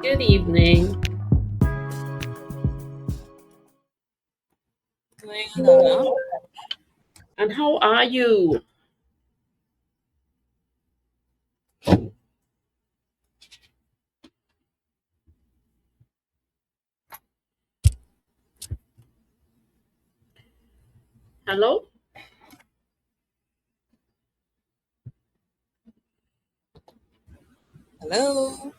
Good evening. Hannah. And how are you? Hello? Hello.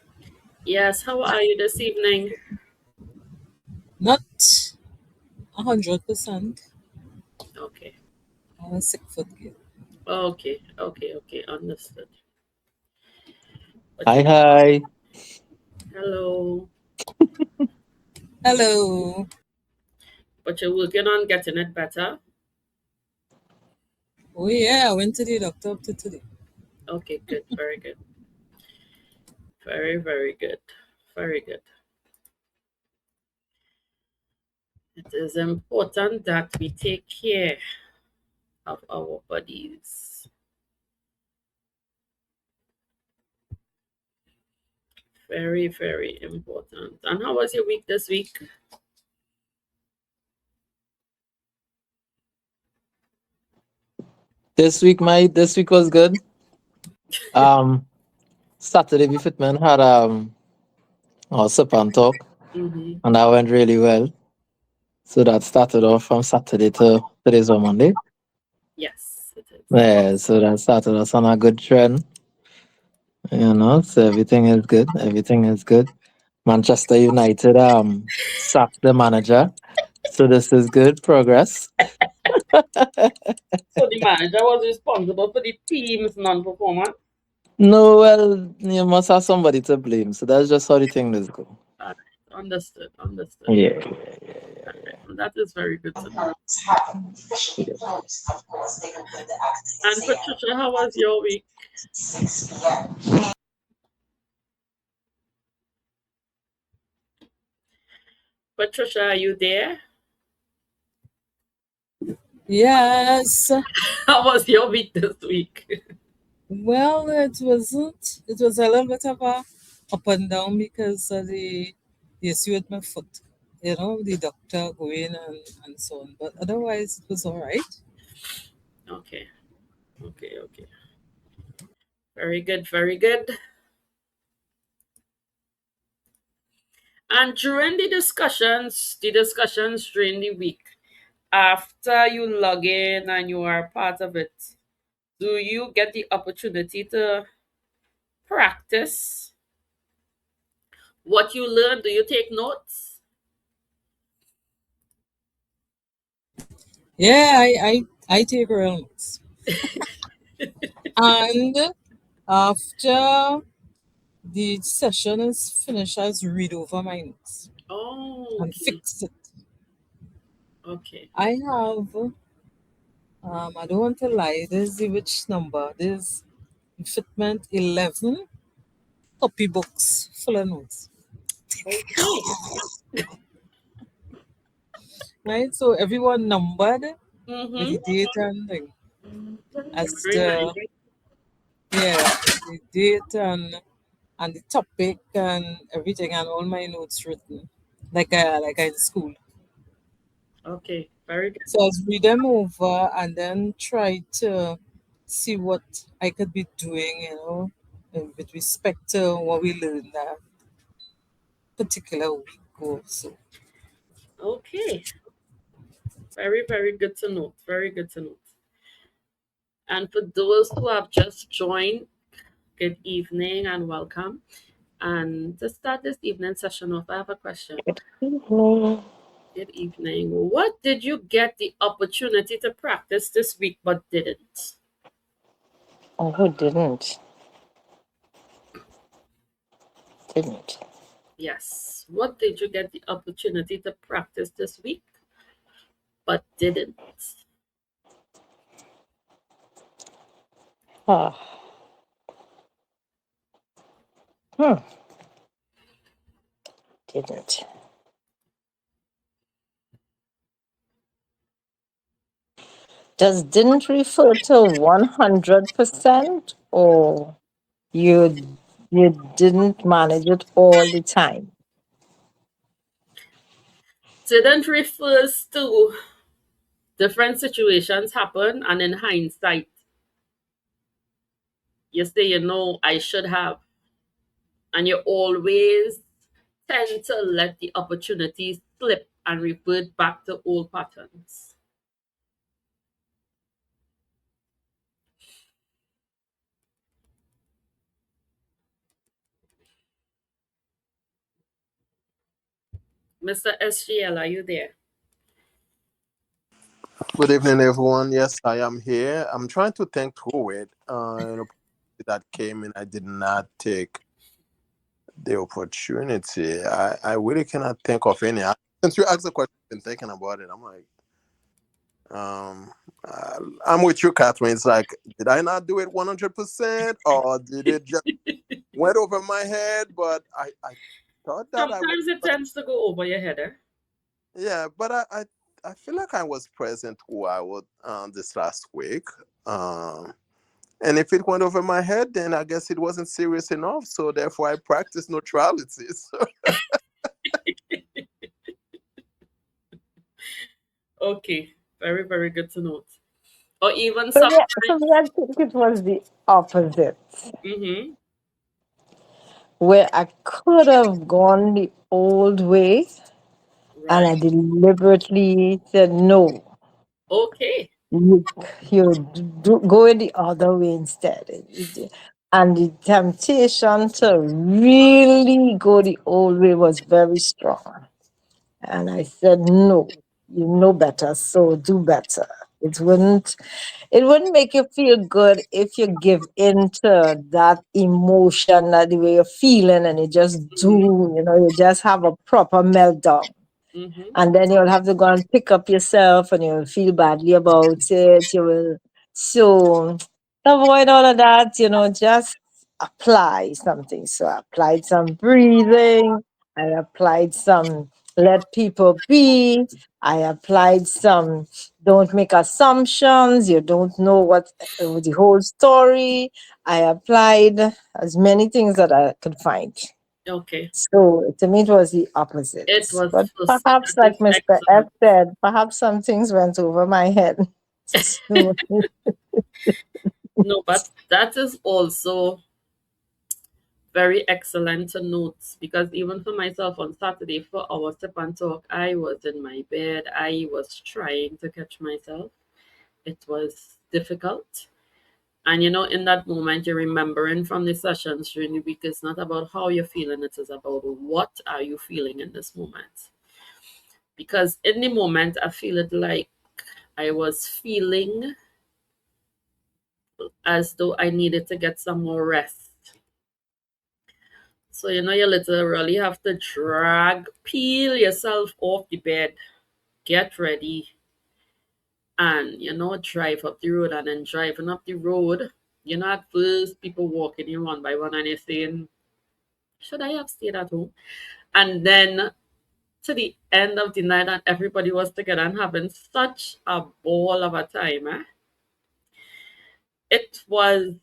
Yes, how are you this evening? Not 100%. Okay. I was sick for the Okay, understood. But Hi, you hi. hello. Hello. But you're working on getting it better? Oh yeah, I went to the doctor up to today. Okay, good, very good. Very good. Very good. It is important that we take care of our bodies. Very important. And how was your week this week? This week was good. Um, Saturday we Fitman had our sip and talk, Mm-hmm. and that went really well. So that started off from Saturday to today's on Monday. Yes, it is. Yeah, so that started us on a good trend. So everything is good. Everything is good. Manchester United sacked the manager. So this is good progress. So the manager was responsible for the team's non-performance. No, well, you must have somebody to blame. So that's just how the thing is go. All right, understood. Yeah. All right, that is very good to know. And Patricia, how was your week? Patricia, are you there? Yes. How was your week this week? Well, it wasn't. It was a little bit of a up and down because of the issue with my foot. The doctor going and so on. But otherwise, it was all right. Okay, okay. Very good. And during the discussions during the week, after you log in and you are part of it, do you get the opportunity to practice what you learn? Do you take notes? Yeah, I take real notes. And after the session is finished, I just read over my notes Oh, and okay. fix it. Okay. I have, I don't want to lie, this is the which number? This fitment 11 copybooks full of notes, Okay. right? So everyone numbered with Mm-hmm. the date and thing. As Very the, nice. yeah, the date and the topic and everything and all my notes written like I in school. Okay. Very good. So I was read them over and then try to see what I could be doing, with respect to what we learned that particular week or so. Okay. Very good to note. Very good to note. And for those who have just joined, good evening and welcome. And to start this evening session off, I have a question. Mhm. Good evening. What did you get the opportunity to practice this week but didn't? Oh, who didn't? Didn't. Yes. What did you get the opportunity to practice this week but didn't? Ah, hmm, didn't. Does didn't refer to 100% or you You didn't manage it all the time. Didn't refers to different situations happen, and in hindsight, you say, I should have. And you always tend to let the opportunities slip and revert back to old patterns. Mr. SGL, are you there? Good evening, everyone. Yes, I am here. I'm trying to think through it. That came in, I did not take the opportunity. I really cannot think of any. Since you asked the question, I've been thinking about it. I'm like, um, I'm with you, Catherine. It's like, did I not do it 100%, or did it just went over my head? But I thought that I was. Sometimes it tends to go over your head. Eh? Yeah, but I feel like I was present who I was this last week. Um, and if it went over my head, then I guess it wasn't serious enough. So therefore, I practiced neutrality. So, Okay, very, very good to note. Or even For sometimes, me, I think it was the opposite, mm-hmm, where I could have gone the old way and right? I deliberately said no. Okay, You, go the other way instead. And the temptation to really go the old way was very strong. And I said, no, you know better, so do better. It wouldn't it wouldn't make you feel good if you give in to that emotion, that the way you're feeling, and you just mm-hmm, do, you just have a proper meltdown. mm-hmm, And then you'll have to go and pick up yourself and you'll feel badly about it. You will, so to avoid all of that, just apply something. So I applied some breathing, I applied some let people be, I applied some don't make assumptions, you don't know what the whole story. I applied as many things that I could find. okay. So to me, it was the opposite. It was But first. perhaps, That like is Mr. F excellent. said, perhaps some things went over my head. So, No, but that is also very excellent to note because even for myself on Saturday for our sip and talk, I was in my bed. I was trying to catch myself. It was difficult. And in that moment, you're remembering from the sessions during the week, it's not about how you're feeling, it is about what are you feeling in this moment. Because in the moment, I feel it like I was feeling as though I needed to get some more rest. So, you literally have to peel yourself off the bed, get ready, and, drive up the road. And then driving up the road, at first people walking in one by one and you're saying, should I have stayed at home? And then to the end of the night, and everybody was together and having such a ball of a time. Eh? It was,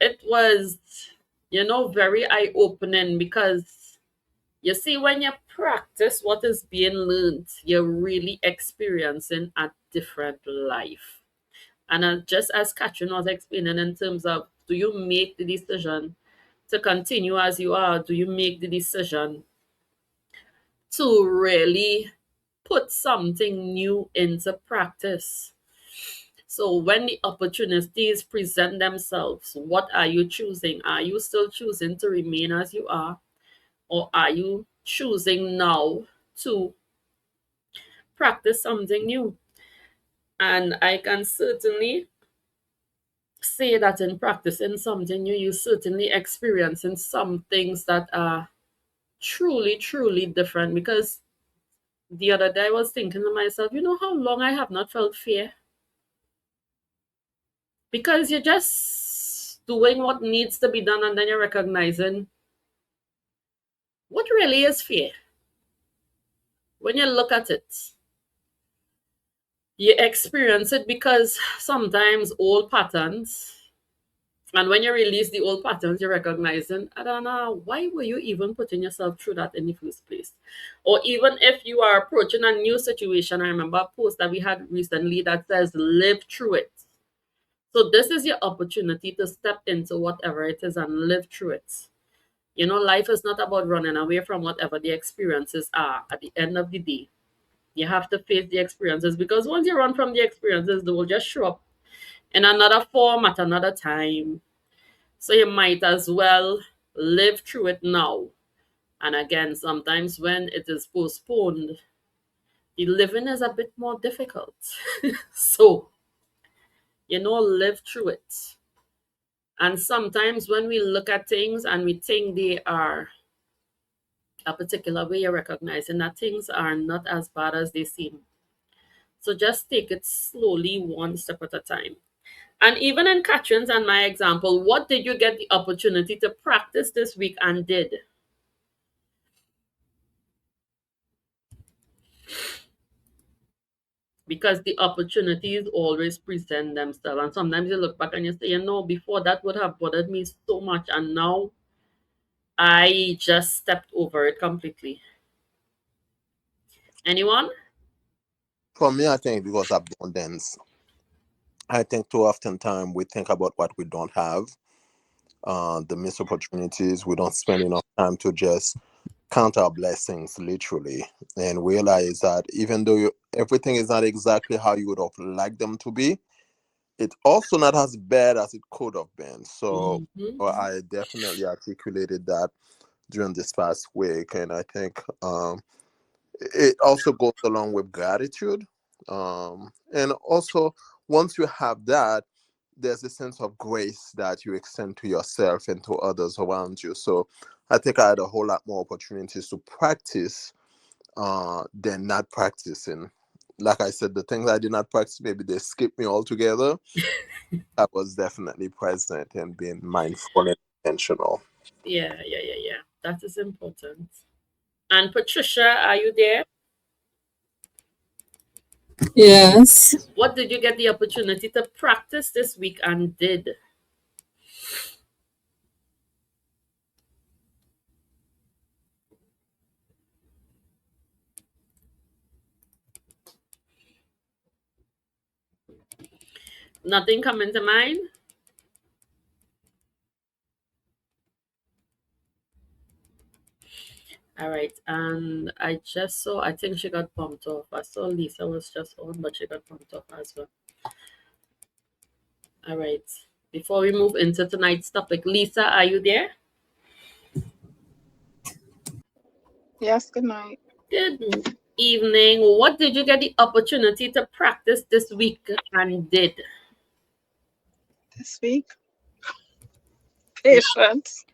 it was, very eye opening because you see, when you practice what is being learned, you're really experiencing a different life. And just as Catherine was explaining, in terms of, do you make the decision to continue as you are? Do you make the decision to really put something new into practice? So when the opportunities present themselves, what are you choosing? Are you still choosing to remain as you are? Or are you choosing now to practice something new? And I can certainly say that in practicing something new, you certainly experiencing some things that are truly, truly different. Because the other day I was thinking to myself, how long I have not felt fear? Because you're just doing what needs to be done and then you're recognizing what really is fear. When you look at it, you experience it because sometimes old patterns And when you release the old patterns, you're recognizing, Adana, why were you even putting yourself through that in the first place? Or even if you are approaching a new situation, I remember a post that we had recently that says, live through it. So this is your opportunity to step into whatever it is and live through it. You know, life is not about running away from whatever the experiences are. At the end of the day, you have to face the experiences, because once you run from the experiences, they will just show up in another form at another time. So you might as well live through it now. And again, sometimes when it is postponed, the living is a bit more difficult. So, live through it. And sometimes when we look at things and we think they are a particular way, you're recognizing that things are not as bad as they seem. So just take it slowly, one step at a time. And even in Catherine's and my example, what did you get the opportunity to practice this week and did? Because the opportunities always present themselves. And sometimes you look back and you say, before that would have bothered me so much. And now I just stepped over it completely. Anyone? For me, I think because abundance. I think too often time we think about what we don't have, the missed opportunities. We don't spend enough time to just count our blessings literally and realize that even though everything is not exactly how you would have liked them to be, it's also not as bad as it could have been. So Hmm. I definitely articulated that during this past week, and I think it also goes along with gratitude. And also, once you have that, there's a sense of grace that you extend to yourself and to others around you. So I think I had a whole lot more opportunities to practice than not practicing. Like I said, the things I did not practice, maybe they skipped me altogether. I was definitely present and being mindful and intentional. Yeah, yeah, yeah, yeah. That is important. And Patricia, are you there? Yes. What did you get the opportunity to practice this week and did? Nothing coming to mind? All right. And I just saw, I think she got bumped off. I saw Lisa was just on, but she got bumped off as well. All right. Before we move into tonight's topic, Lisa, are you there? Yes, good night. Good evening. What did you get the opportunity to practice this week and did? This week, patience.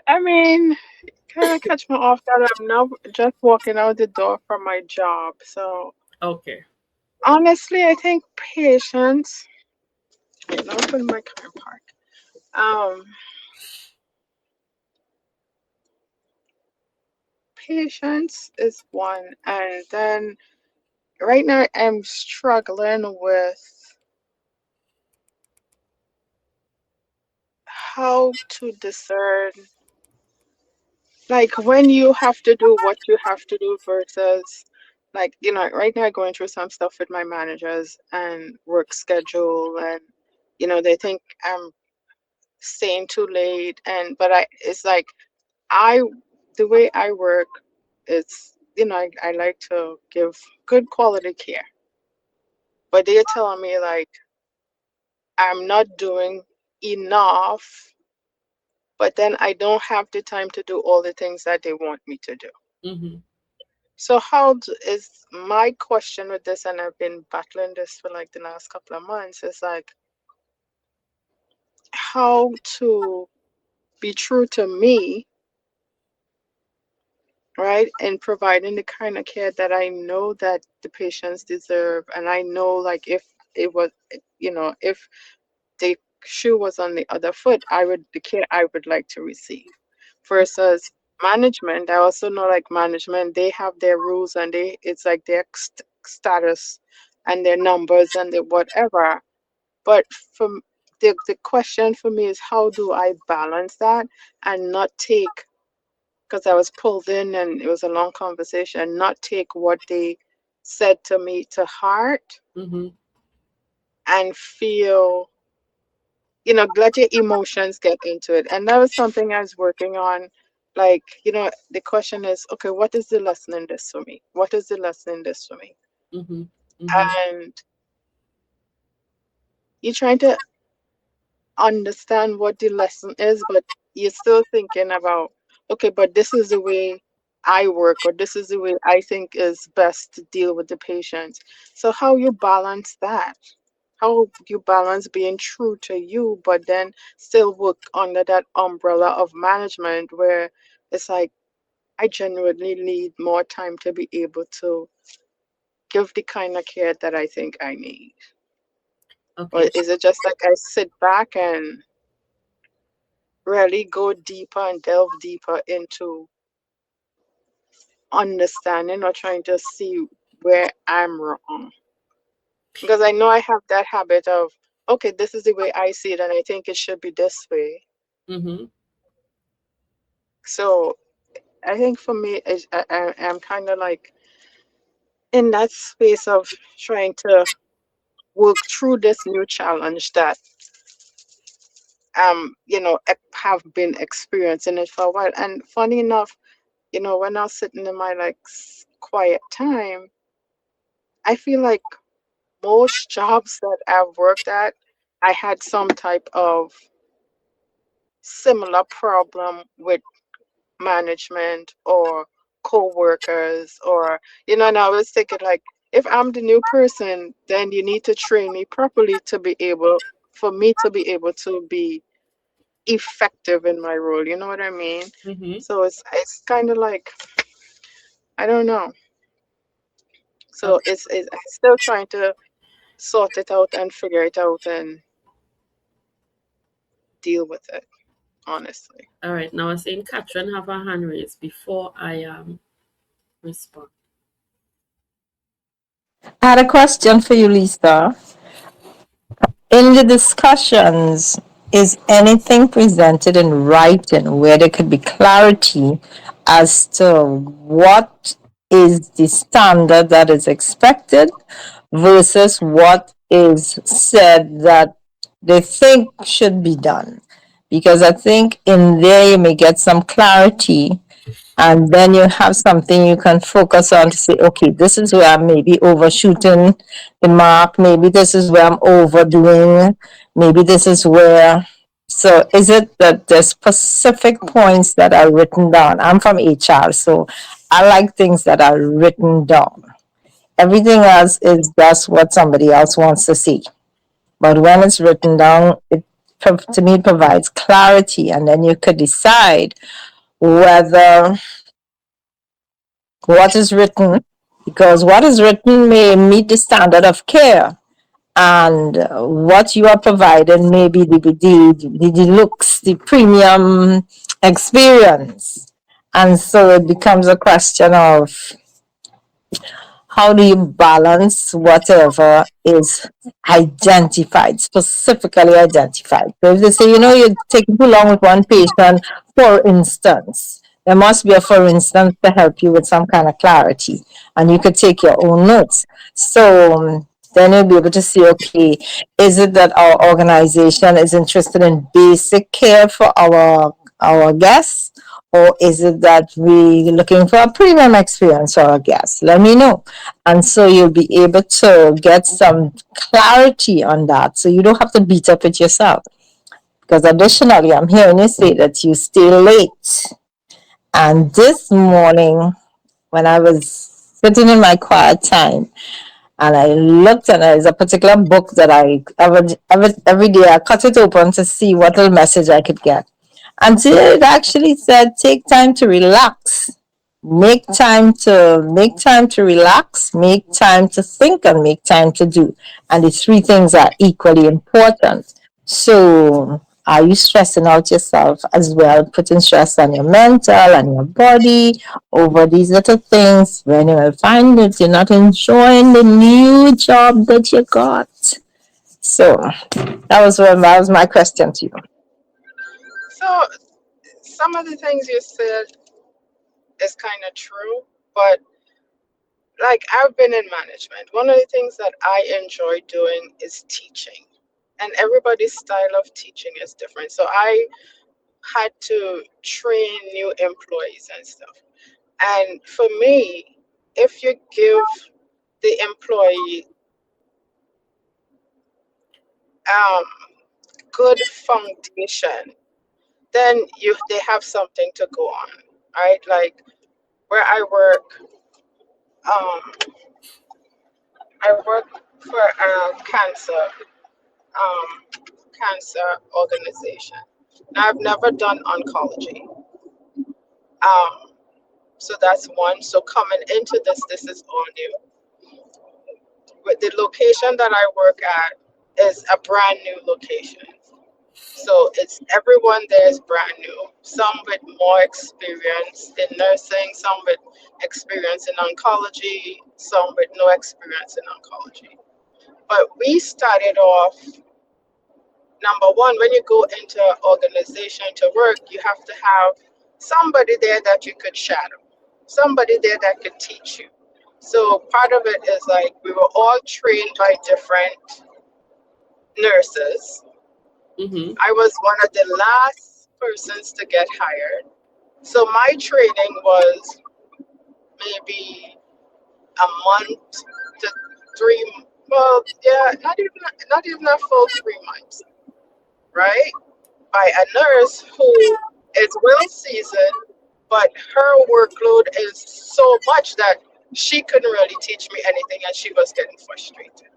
I mean, kind of catch me off guard. I'm now just walking out the door from my job. So Okay. honestly, I think patience. Wait, let me put in my car in park. Um, Patience is one, and then right now I'm struggling with how to discern, like when you have to do what you have to do versus, like, right now going through some stuff with my managers and work schedule, and they think I'm staying too late, and but it's like, I the way I work, it's, I like to give good quality care, but they're telling me like I'm not doing enough, but then I don't have the time to do all the things that they want me to do. Mm-hmm. So is my question with this, and I've been battling this for like the last couple of months, is like how to be true to me, right? And providing the kind of care that I know that the patients deserve. And I know, like, if it was, if the shoe was on the other foot, the care I would like to receive. Versus management, I also know, like, management, they have their rules, and it's like their status. and their numbers and their whatever. But from the question for me is how do I balance that and not take, because I was pulled in and it was a long conversation, not take what they said to me to heart Mm-hmm. and feel, let your emotions get into it. And that was something I was working on. Like, the question is, okay, what is the lesson in this for me? What is the lesson in this for me? Mm-hmm. Mm-hmm. And you're trying to understand what the lesson is, but you're still thinking about, okay, but this is the way I work, or this is the way I think is best to deal with the patient. So, how you balance that? How you balance being true to you, but then still work under that umbrella of management where it's like, I genuinely need more time to be able to give the kind of care that I think I need. Or Okay. is it just like I sit back and really go deeper and delve deeper into understanding or trying to see where I'm wrong? Because I know I have that habit of, okay, this is the way I see it, and I think it should be this way. Mm-hmm. So I think for me, I'm kind of like in that space of trying to work through this new challenge that have been experiencing it for a while. And funny enough, when I was sitting in my like quiet time, I feel like most jobs that I've worked at, I had some type of similar problem with management or co-workers, or and I was thinking like, if I'm the new person, then you need to train me properly to be able for me to be able to be effective in my role. You know what I mean? Mm-hmm. So it's kind of like, I don't know. So Okay. it's I'm still trying to sort it out and figure it out and deal with it, honestly. All right. Now I seen Catherine have her hand raised before I respond. I had a question for you, Lisa. In the discussions, is anything presented in writing where there could be clarity as to what is the standard that is expected versus what is said that they think should be done? Because I think in there you may get some clarity, and then you have something you can focus on to say, okay, this is where I'm maybe overshooting the mark, maybe this is where I'm overdoing, maybe this is where. So is it that there's specific points that are written down? I'm from HR, so I like things that are written down. Everything else is just what somebody else wants to see. But when it's written down, it to me provides clarity, and then you could decide whether what is written, because what is written may meet the standard of care, and what you are providing may be the deluxe, the premium experience. And so it becomes a question of how do you balance whatever is identified, specifically identified? So if they say, you're taking too long with one patient, for instance, there must be a for instance to help you with some kind of clarity, and you could take your own notes. So then you'll be able to see, okay, is it that our organization is interested in basic care for our guests, or is it that we're looking for a premium experience for our guests? Let me know. And so you'll be able to get some clarity on that. So you don't have to beat up with yourself. Because additionally, I'm hearing you say that you stay late. And this morning, when I was sitting in my quiet time, and I looked, and there's a particular book that I every day I cut it open to see what little message I could get. And it actually said, take time to relax. Make time to relax, make time to think, and make time to do. And the three things are equally important. So Are you stressing out yourself as well, putting stress on your mental and your body over these little things when you will find that you're not enjoying the new job that you got? So that was my question to you. So some of the things you said is kind of true, but like I've been in management. One of the things that I enjoy doing is teaching. And everybody's style of teaching is different. So I had to train new employees and stuff. And for me, if you give the employee um, good foundation, then they have something to go on, right? Like where um, I work for a cancer organization. Now I've never done oncology, um, so that's one. So coming into this is all new. But the location that I work at is a brand new location. So it's everyone there is brand new. Some with more experience in nursing, some with experience in oncology, some with no experience in oncology. But we started off, number one, when you go into an organization to work, you have to have somebody there that you could shadow, somebody there that could teach you. So part of it is like we were all trained by different nurses. Mm-hmm. I was one of the last persons to get hired. So my training was maybe a month to three, well, yeah, not even a full 3 months, right? By a nurse who is well seasoned, but her workload is so much that she couldn't really teach me anything and she was getting frustrated,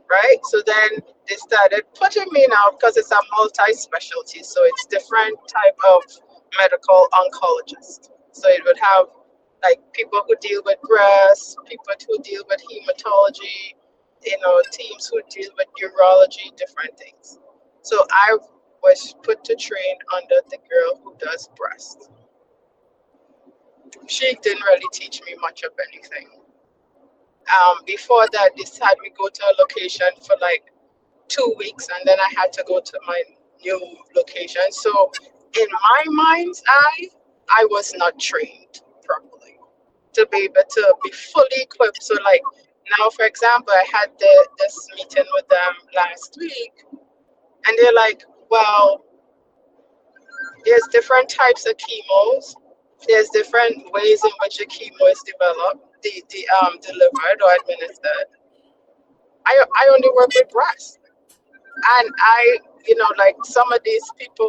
right? So then they started putting me now because it's a multi-specialty, so it's different type of medical oncologist. So it would have like people who deal with breast, people who deal with hematology, teams who deal with urology, different things. So I was put to train under the girl who does breast. She didn't really teach me much of anything. Before that, they had me go to a location for like 2 weeks, and then I had to go to my new location. So in my mind's eye, I was not trained properly to be able to be fully equipped. So like now, for example, I had this meeting with them last week, and they're like, well, there's different types of chemos. There's different ways in which a chemo is developed, delivered or administered. I only work with breast, and like some of these people,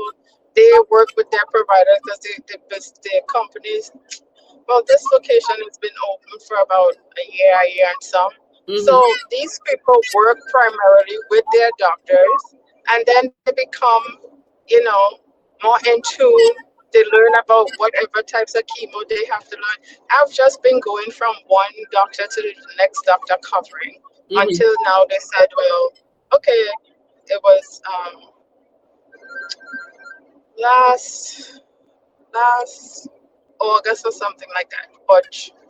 they work with their providers because their companies. Well, this location has been open for about a year and some. Mm-hmm. So these people work primarily with their doctors, and then they become, you know, more in tune. They learn about whatever types of chemo they have to learn. I've just been going from one doctor to the next doctor covering Mm-hmm. until now. They said, well, okay, it was last last August or something like that, or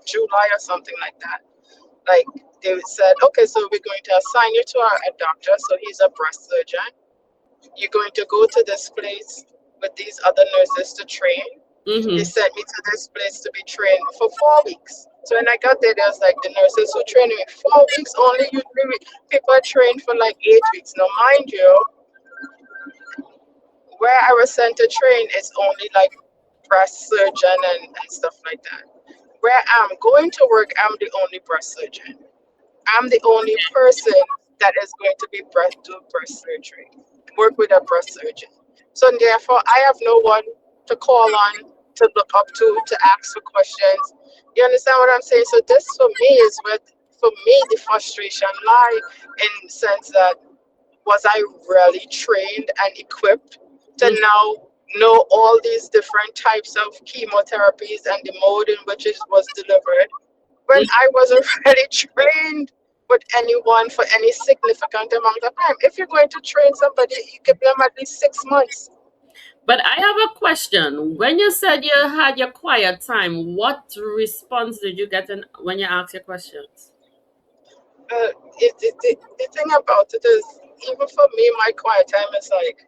July or something like that. Like they said, okay, so we're going to assign you to a doctor. So he's a breast surgeon. You're going to go to this place with these other nurses to train. They Mm-hmm. sent me to this place to be trained for 4 weeks. So when I got there, there was like the nurses who trained me 4 weeks only. Usually people are trained for like 8 weeks. Now, mind you, where I was sent to train is only like breast surgeon and stuff like that. Where I'm going to work, I'm the only breast surgeon. I'm the only person that is going to be do breast surgery, work with a breast surgeon. So therefore, I have no one to call on, to look up to ask for questions. You understand what I'm saying? So this for me is where, for me, the frustration lie in the sense that was I really trained and equipped to now know all these different types of chemotherapies and the mode in which it was delivered when I wasn't really trained with anyone for any significant amount of time. If you're going to train somebody, you give them at least 6 months. But I have a question. When you said you had your quiet time, what response did you get when you asked your questions? The thing about it is, even for me, my quiet time is like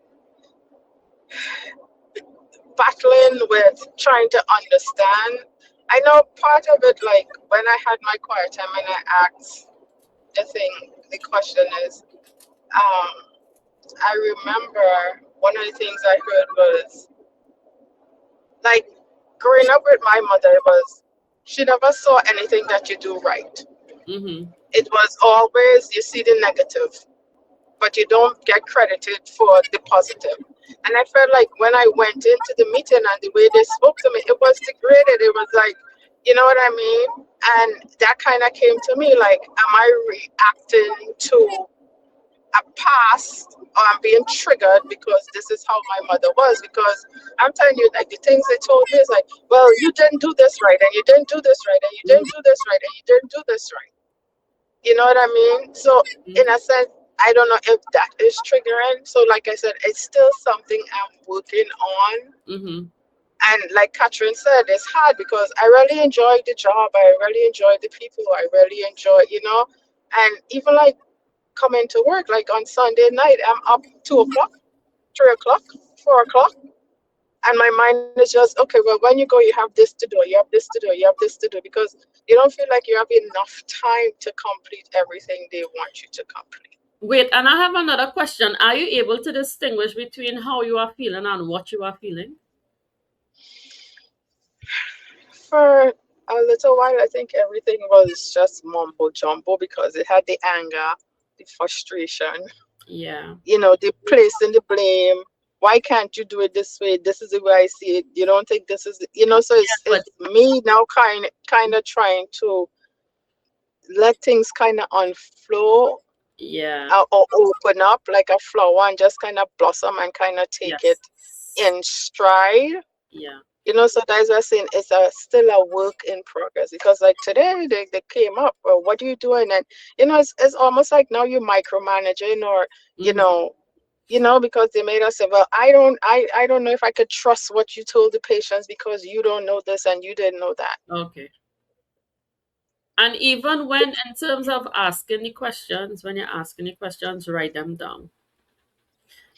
battling with trying to understand. I know part of it, like when I had my quiet time and I asked the question is, I remember one of the things I heard was like growing up with my mother was she never saw anything that you do right. Mm-hmm. It was always you see the negative, but you don't get credited for the positive. And I felt like when I went into the meeting and the way they spoke to me, it was degraded. It was like, you know what I mean? And that kind of came to me like, am I reacting to a past or I'm being triggered because this is how my mother was? Because I'm telling you, like the things they told me is like, well, you didn't do this right, and you didn't do this right, and you didn't do this right, and you didn't do this right. You know what I mean? So Mm-hmm. in a sense, I don't know if that is triggering. So like I said, it's still something I'm working on. Mm-hmm. And like Catherine said, it's hard because I really enjoy the job. I really enjoy the people. I really enjoy, and even like coming to work, like on Sunday night, I'm up 2 o'clock, 3 o'clock, 4 o'clock. And my mind is just, okay, well, when you go, you have this to do, you have this to do, you have this to do, because you don't feel like you have enough time to complete everything they want you to complete. Wait, and I have another question. Are you able to distinguish between how you are feeling and what you are feeling? For a little while, I think everything was just mumbo jumbo because it had the anger, the frustration, Yeah. the placing the blame. Why can't you do it this way? This is the way I see it. You don't think this is, so Yes, it's but me now kind of trying to let things kind of unflow, yeah. or open up like a flower and just kind of blossom and kind of take it Yes. in stride. Yeah. So that's why I'm saying it's still a work in progress, because like today they came up, well, what are you doing? And it's almost like now you're micromanaging, or you Mm-hmm. know because they made us say, well, I don't know if I could trust what you told the patients because you don't know this and you didn't know that. Okay. And even when, in terms of asking the questions, when you're asking the questions, write them down.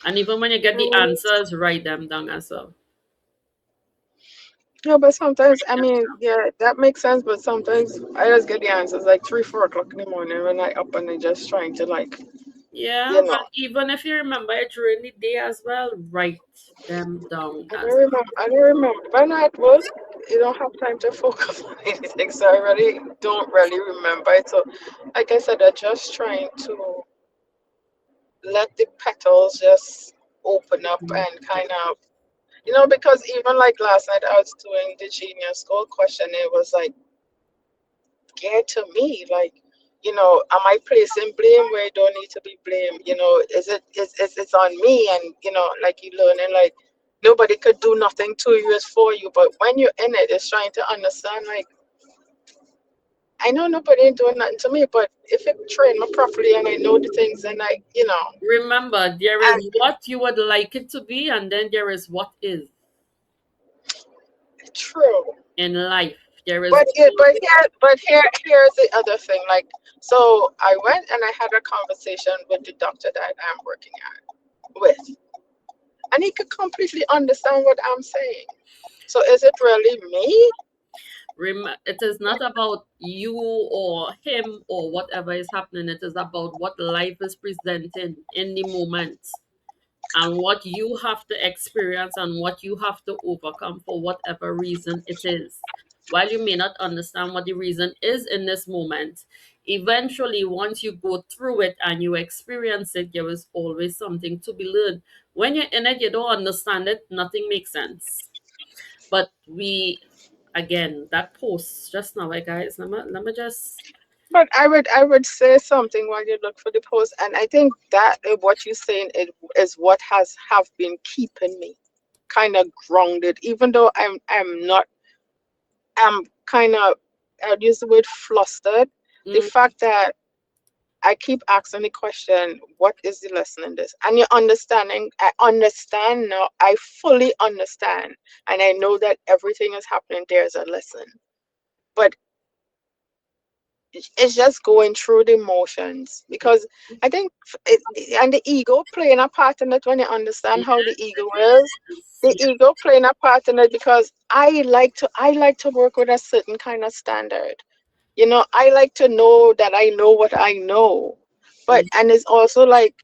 And even when you get the Mm, answers, write them down as well. no, but sometimes, I mean, yeah, that makes sense, but sometimes I just get the answers like 3, 4 o'clock in the morning when I up and I just trying to like Yeah, you but know even if you remember it during the day as well, write them down I as don't remember. I don't remember. When I'm at work, you don't have time to focus on anything, so I really don't really remember it. So, like I said, I'm just trying to let the petals just open up well. and kind of, because even like last night, I was doing the genius goal question. It was like, get to me, like, am I placing blame where it don't need to be blame? Is it's on me? And like you learning, like nobody could do nothing to you, it's for you. But when you're in it, it's trying to understand, like, I know nobody ain't doing nothing to me, but if it train me properly and I know the things, and Remember, there is and what you would like it to be, and then there is what is true. in life. There is But here's the other thing. Like, so I went and I had a conversation with the doctor that I'm working with, and he could completely understand what I'm saying. So is it really me? it is not about you or him or whatever is happening. It is about what life is presenting in the moment and what you have to experience and what you have to overcome for whatever reason it is. While you may not understand what the reason is in this moment, eventually, once you go through it and you experience it, there is always something to be learned. When you're in it, you don't understand it, nothing makes sense. But again, that post just now, like guys, let me just, But I would say something while you look for the post, and I think that what you're saying is what has have been keeping me kind of grounded, even though I'm not. I'm kind of, I'd use the word flustered. The mm, fact that I keep asking the question, what is the lesson in this? And you're understanding, I understand now, I fully understand. And I know that everything is happening, there's a lesson. But it's just going through the motions because I think and the ego playing a part in it when you understand how the ego is. Yes, The yes. ego playing a part in it because I like to work with a certain kind of standard. I like to know that I know what I know. But Mm, and it's also like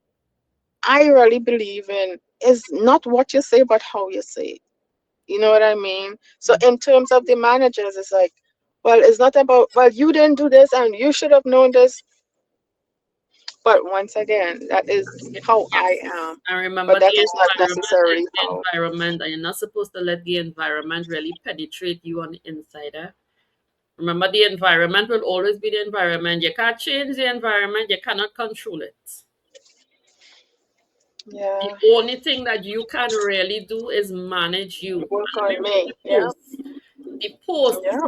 I really believe in is not what you say but how you say it. You know what I mean? So mm. in terms of the managers, it's like, well, it's not about, well, you didn't do this and you should have known this. But once again, that is how I Yes. am. I remember But that the is not environment is necessarily the how. environment, and you're not supposed to let the environment really penetrate you on the inside. Eh? Remember, the environment will always be the environment. You can't change the environment, you cannot control it. The Yeah, only thing that you can really do is manage you. work And on with the me. Yeah, post, the post, yeah,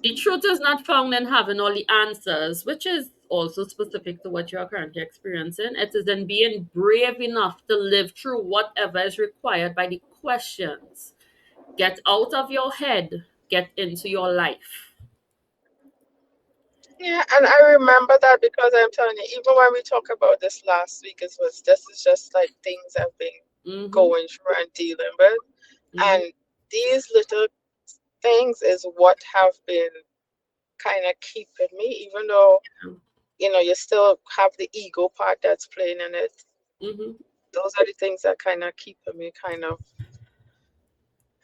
the truth is not found in having all the answers, which is also specific to what you are currently experiencing. It is in being brave enough to live through whatever is required by the questions. Get out of your head, get into your life. yeah. And I remember that because I'm telling you, even when we talked about this last week, it was this is just like things I've been Mm-hmm. going through and dealing with, Mm-hmm. and these little things is what have been kind of keeping me, even though you still have the ego part that's playing in it. Mm-hmm. Those are the things that kind of keeping me kind of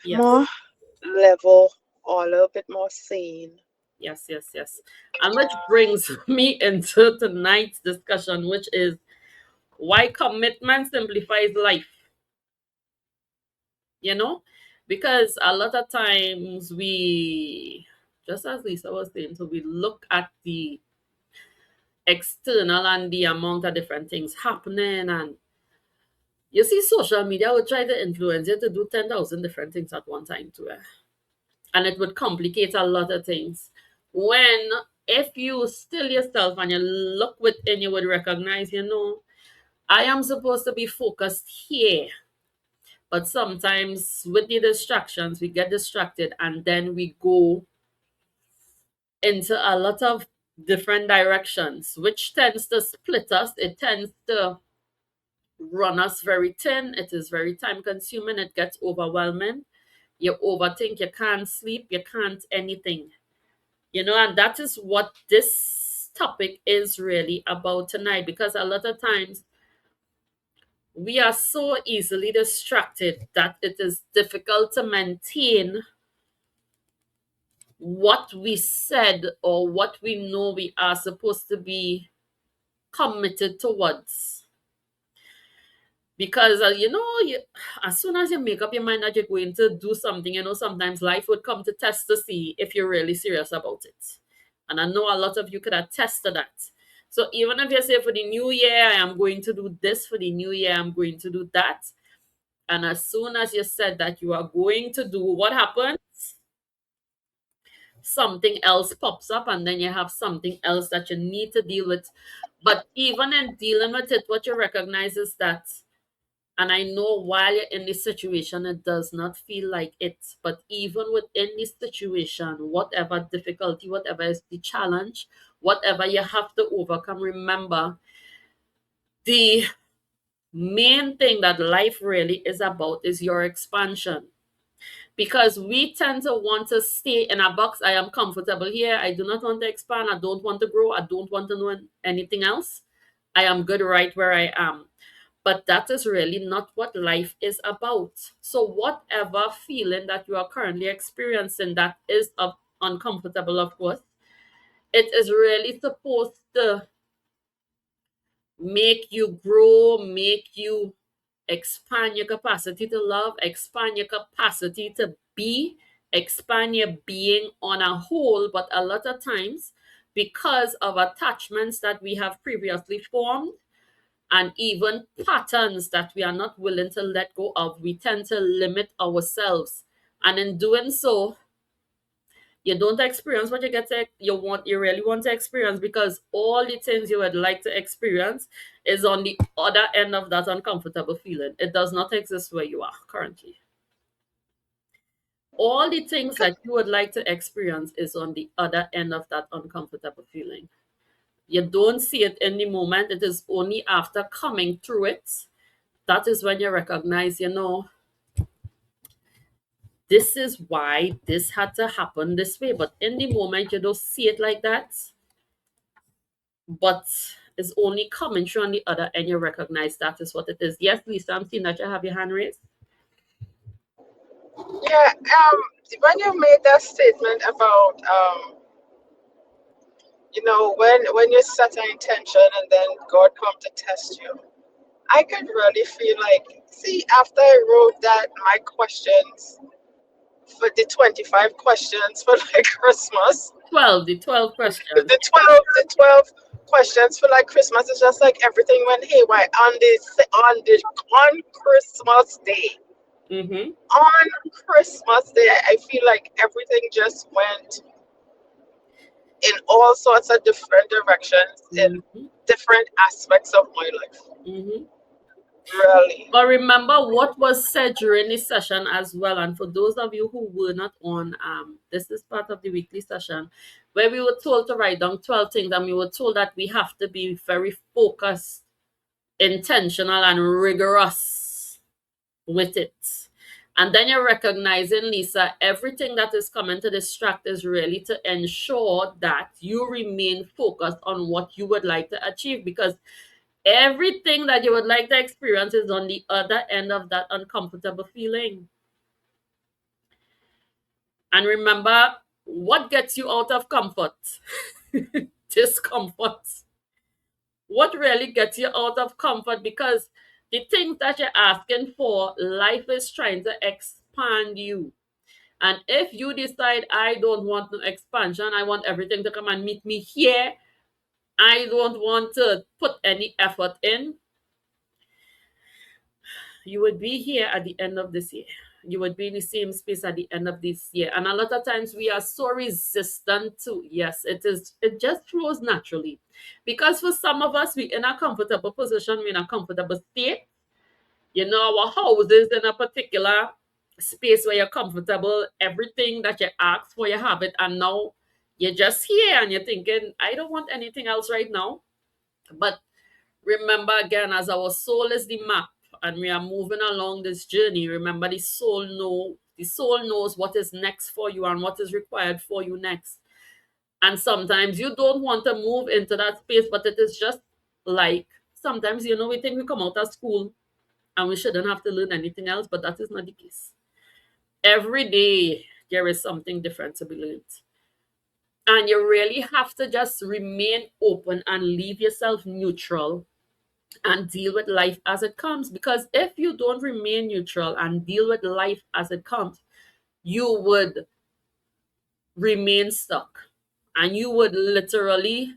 Yes. more level or a little bit more sane. Yes, yes, yes. And which brings me into tonight's discussion, which is why commitment simplifies life, you know? Because a lot of times we, just as Lisa was saying, so we look at the external and the amount of different things happening. And you see, social media would try to influence you to do 10,000 different things at one time, too. And it would complicate a lot of things. When, if you still yourself and you look within, you would recognize, I am supposed to be focused here. But sometimes with the distractions, we get distracted and then we go into a lot of different directions, which tends to split us. It tends to run us very thin. It is very time consuming. It gets overwhelming. You overthink, you can't sleep, you can't anything. And that is what this topic is really about tonight, because a lot of times we are so easily distracted that it is difficult to maintain what we said or what we know we are supposed to be committed towards. Because as soon as you make up your mind that you're going to do something, sometimes life would come to test to see if you're really serious about it. And I know a lot of you could attest to that. So even if you say for the new year I am going to do this, for the new year I'm going to do that, and as soon as you said that you are going to do, what happens? Something else pops up, and then you have something else that you need to deal with. But even in dealing with it, what you recognize is that, and I know while you're in this situation, it does not feel like it. But even within this situation, whatever difficulty, whatever is the challenge, whatever you have to overcome, remember the main thing that life really is about is your expansion. Because we tend to want to stay in a box. I am comfortable here. I do not want to expand. I don't want to grow. I don't want to know anything else. I am good right where I am. But that is really not what life is about. So, whatever feeling that you are currently experiencing that is uncomfortable, of course, it is really supposed to make you grow, make you expand your capacity to love, expand your capacity to be, expand your being on a whole. But a lot of times, because of attachments that we have previously formed, and even patterns that we are not willing to let go of, we tend to limit ourselves. And in doing so, You don't experience what you really want to experience, because all the things you would like to experience is on the other end of that uncomfortable feeling. It does not exist where you are currently. All the things that you would like to experience is on the other end of that uncomfortable feeling. You don't see it in the moment. It is only after coming through it that is when you recognize, this is why this had to happen this way. But in the moment, you don't see it like that. But it's only coming through on the other end. You recognize that is what it is. Yes, Lisa, I'm seeing that you have your hand raised. Yeah, when you made that statement about when you set an intention and then God come to test you, I could really feel like, see, after I wrote that, my questions for the 25 questions for like Christmas, 12, the 12 questions. the 12 questions for like Christmas, it's just like everything went haywire on Christmas Day. Mm-hmm. On Christmas Day, I feel like everything just went in all sorts of different directions in Mm-hmm. different aspects of my life. Mm-hmm. Really. But remember what was said during this session as well. And for those of you who were not on, this is part of the weekly session where we were told to write down 12 things, and we were told that we have to be very focused, intentional, and rigorous with it. And then you're recognizing, Lisa, everything that is coming to distract is really to ensure that you remain focused on what you would like to achieve, because everything that you would like to experience is on the other end of that uncomfortable feeling. And remember, what gets you out of comfort? Discomfort. What really gets you out of comfort? Because the things that you're asking for, life is trying to expand you. And if you decide, I don't want no expansion, I want everything to come and meet me here, I don't want to put any effort in, you would be here at the end of this year. You would be in the same space at the end of this year. And a lot of times we are so resistant to, yes, it just flows naturally. Because for some of us, we're in a comfortable position, we're in a comfortable state. Our house is in a particular space where you're comfortable. Everything that you ask for, you have it. And now you're just here and you're thinking, I don't want anything else right now. But remember again, as our soul is the map and we are moving along this journey, remember the soul knows what is next for you and what is required for you next. And sometimes you don't want to move into that space, but it is just like sometimes we think we come out of school and we shouldn't have to learn anything else, but that is not the case. Every day there is something different to be learned. And you really have to just remain open and leave yourself neutral and deal with life as it comes. Because if you don't remain neutral and deal with life as it comes, you would remain stuck and you would literally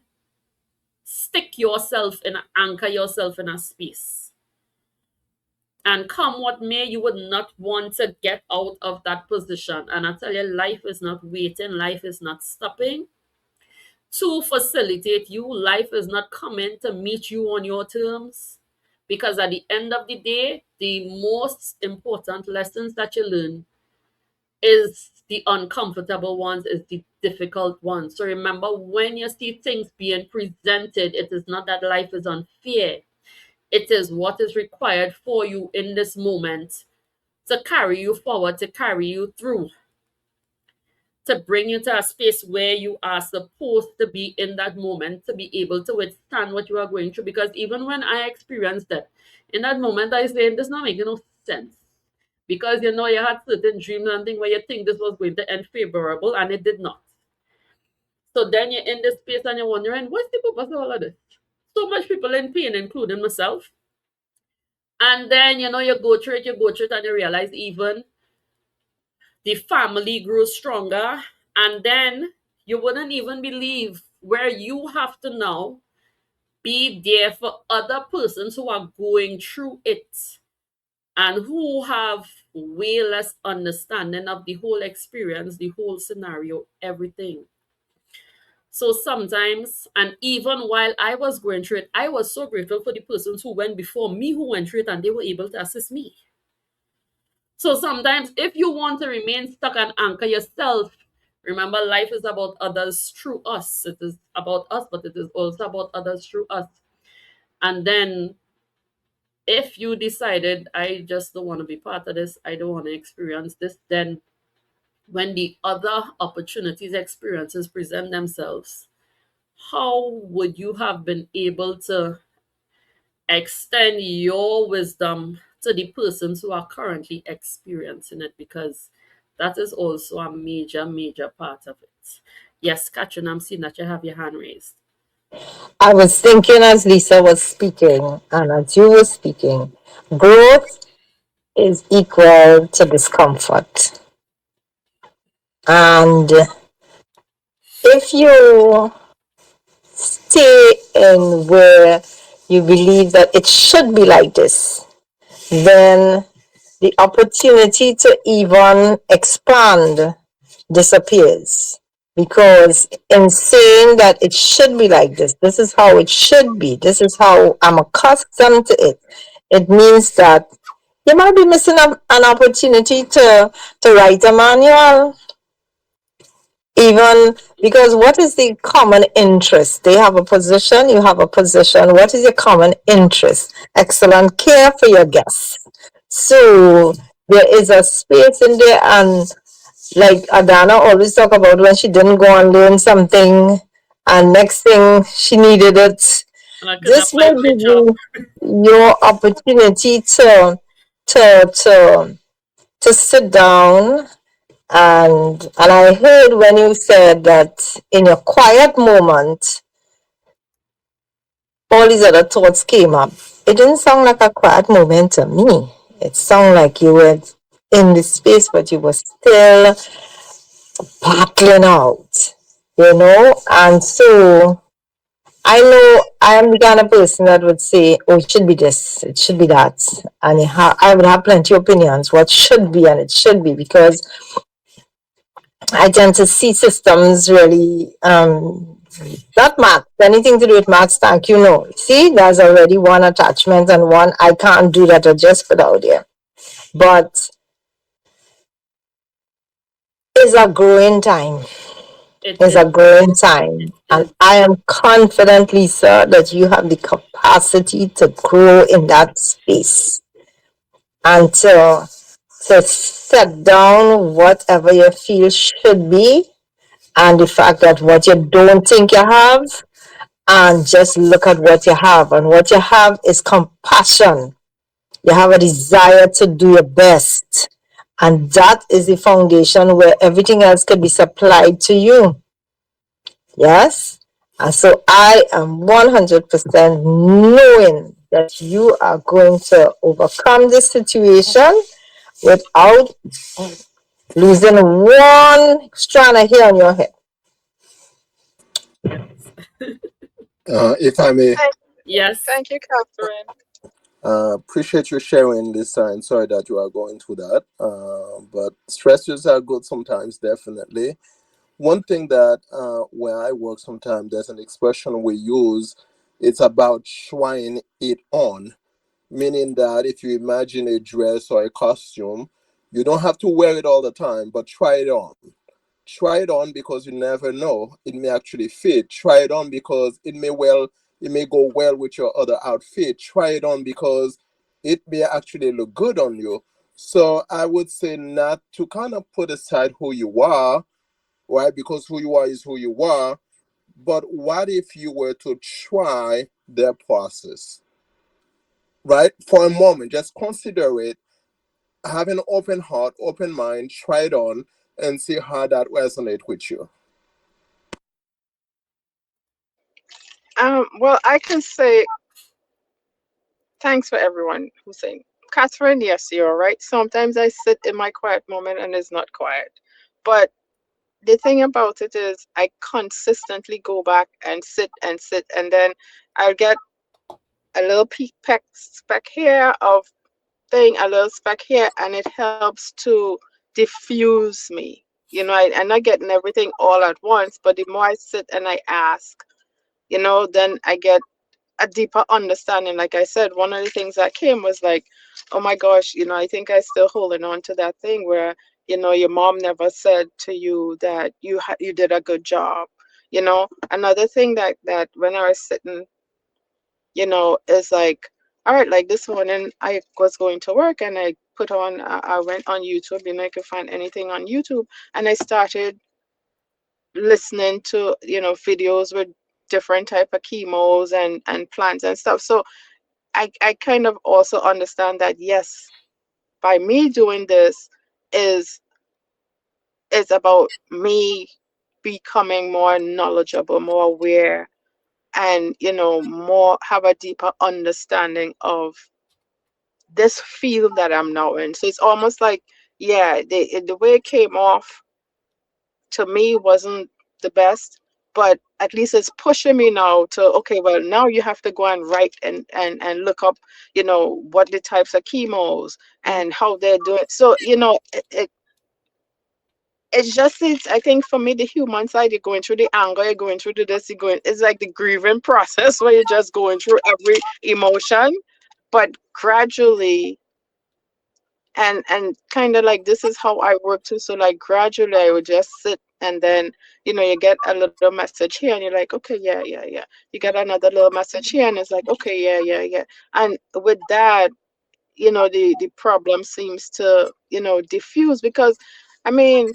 anchor yourself in a space. And come what may, you would not want to get out of that position. And I tell you, life is not waiting, life is not stopping to facilitate you. Life is not coming to meet you on your terms. Because at the end of the day, the most important lessons that you learn is the uncomfortable ones, is the difficult ones. So remember, when you see things being presented, it is not that life is unfair. It is what is required for you in this moment to carry you forward, to carry you through, to bring you to a space where you are supposed to be in that moment, to be able to withstand what you are going through. Because even when I experienced it, in that moment, I say, this not making no sense. Because you had certain dreams and things where you think this was going to end favorable, and it did not. So then you're in this space and you're wondering, what's the purpose of all of this? So much people in pain, including myself. And then, you go through it, and you realize even the family grew stronger. And then you wouldn't even believe where you have to now be there for other persons who are going through it and who have way less understanding of the whole experience, the whole scenario, everything. So sometimes, and even while I was going through it, I was so grateful for the persons who went before me who went through it and they were able to assist me. So sometimes, if you want to remain stuck and anchor yourself, remember life is about others through us. It is about us, but it is also about others through us. And then, if you decided, I just don't want to be part of this, I don't want to experience this, then when the other opportunities, experiences present themselves, how would you have been able to extend your wisdom to the persons who are currently experiencing it? Because that is also a major, major part of it. Yes, Katrin, I'm seeing that you have your hand raised. I was thinking as Lisa was speaking and as you were speaking, growth is equal to discomfort. And if you stay in where you believe that it should be like this, then the opportunity to even expand disappears. Because in saying that it should be like this is how it should be, this is how I'm accustomed to it, it means that you might be missing an opportunity to write a manual, even because what is the common interest? They have a position, you have a position. What is your common interest? Excellent care for your guests. So there is a space in there, and like Adana always talk about when she didn't go and learn something, and next thing she needed it. And I couldn't This apply may for a give job. you your opportunity to to to sit down, and I heard when you said that in your quiet moment, all these other thoughts came up. It didn't sound like a quiet moment to me. It sounded like you were in the space, but you were still battling out, And so I know I am the kind of person that would say, oh, it should be this, it should be that. And I would have plenty of opinions what should be and it should be, because I tend to see systems really, not math, anything to do with maths, thank you, no. See, there's already one attachment and one I can't do that I just put out there. But it's a growing time. It It's is. a growing It time. And is. I am confident, Lisa, that you have the capacity to grow in that space and to set down whatever you feel should be, and the fact that what you don't think you have, and just look at what you have. And what you have is compassion. You have a desire to do your best. And that is the foundation where everything else can be supplied to you. Yes? And so I am 100% knowing that you are going to overcome this situation without losing one strand of hair on your head. Yes. If I may, Thank, Yes. thank you, Catherine. appreciate you sharing this, and sorry that you are going through that. But stresses are good sometimes, definitely. One thing that where I work sometimes, there's an expression we use. It's about trying it on, meaning that if you imagine a dress or a costume, you don't have to wear it all the time, but try it on. Try it on because you never know, it may actually fit. Try it on because it may go well with your other outfit. Try it on because it may actually look good on you. So I would say not to kind of put aside who you are, right? Because who you are is who you are. But what if you were to try their process, right? For a moment, just consider it. Have an open heart, open mind, try it on, and see how that resonates with you. Well, I can say thanks for everyone who's saying. Catherine, yes, you're right. Sometimes I sit in my quiet moment and it's not quiet. But the thing about it is I consistently go back and sit, and then I'll get a little peek peck speck here of thing, a little speck here, and it helps to diffuse me. I'm not getting everything all at once, but the more I sit and I ask, then I get a deeper understanding. Like I said, one of the things that came was like, oh my gosh, I think I still holding on to that thing where, your mom never said to you that you did a good job. Another thing that when I was sitting, is like, all right, like this morning I was going to work and I put on, I went on YouTube, I could find anything on YouTube, and I started listening to, videos with different type of chemos and plants and stuff. So I kind of also understand that, yes, by me doing this is is about me becoming more knowledgeable, more aware, and more have a deeper understanding of this field that I'm now in. So it's almost like, yeah, the way it came off to me wasn't the best, but at least it's pushing me now to, okay, well, now you have to go and write and look up, what the types of chemos Mm. and how they're doing. So it's just, it's, I think for me, the human side, you're going through the anger, you're going through the this, you're going, it's like the grieving process where you're just going through every emotion, but gradually, and kind of like, this is how I work too. So like gradually I would just sit, and then you get a little message here and you're like, okay, yeah, yeah, yeah. You get another little message here and it's like, okay, yeah, yeah, yeah. And with that, the problem seems to diffuse, because I mean,